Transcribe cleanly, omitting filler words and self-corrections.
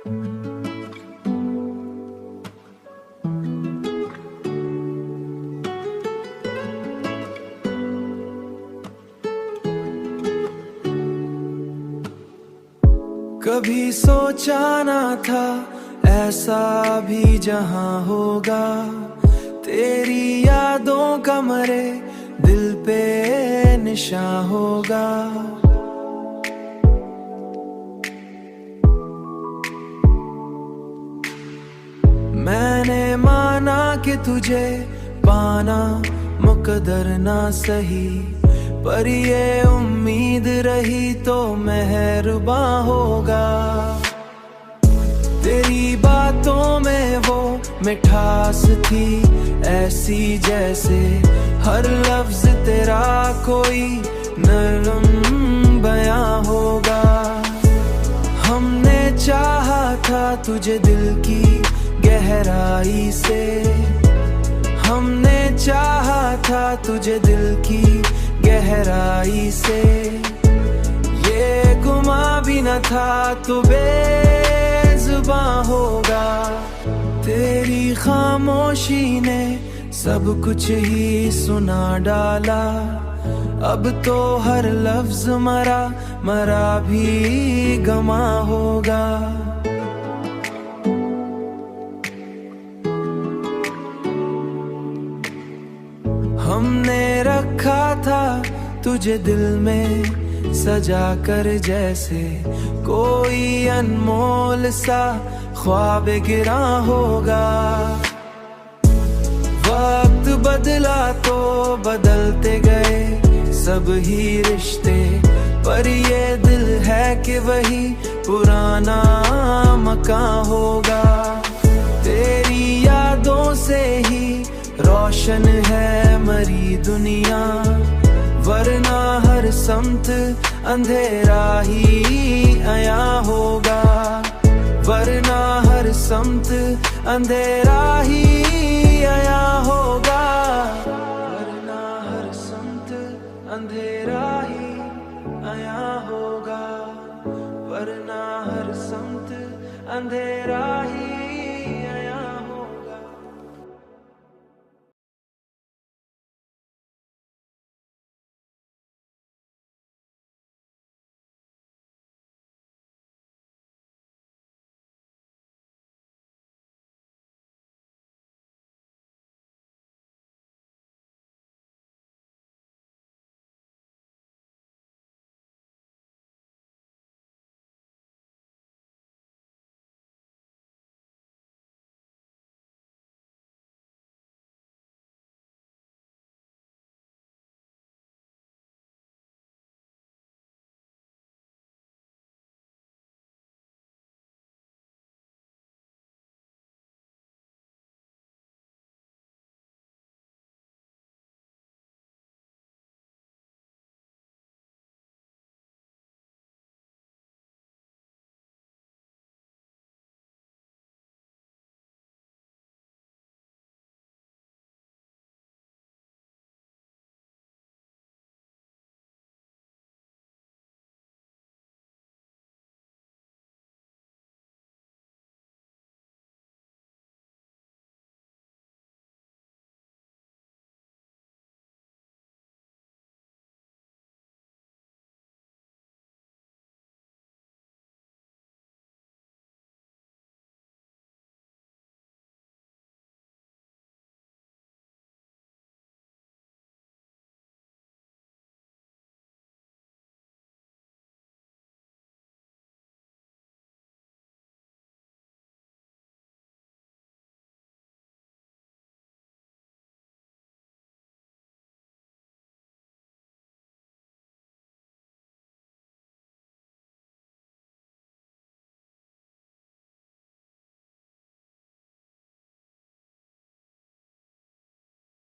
कभी सोचा ना था ऐसा भी जहां होगा, तेरी यादों का मरे दिल पे निशान होगा। मैंने माना कि तुझे पाना मुकद्दर ना सही, पर ये उम्मीद रही तो मेहरबान होगा। तेरी बातों में वो मिठास थी ऐसी जैसे हर लफ्ज तेरा कोई नरम बयां होगा। हमने चाहा था तुझे दिल की गहराई से, हमने चाहा था तुझे दिल की गहराई से। ये गुमा भी न था तो बेजुबान होगा। तेरी खामोशी ने सब कुछ ही सुना डाला, अब तो हर लफ्ज मरा मरा भी गमा होगा। हमने रखा था तुझे दिल में सजा कर जैसे कोई अनमोल सा ख्वाब गिरा होगा। वक्त बदला तो बदलते गए सब ही रिश्ते, पर ये दिल है कि वही पुराना मकान होगा। तेरी यादों से ही रोशन है मरी दुनिया, वरना हर समत अंधेरा ही आया होगा। वरना हर समत अंधेरा ही आया होगा। वरना हर समत अंधेरा ही आया होगा। वरना हर समत अंधेरा ही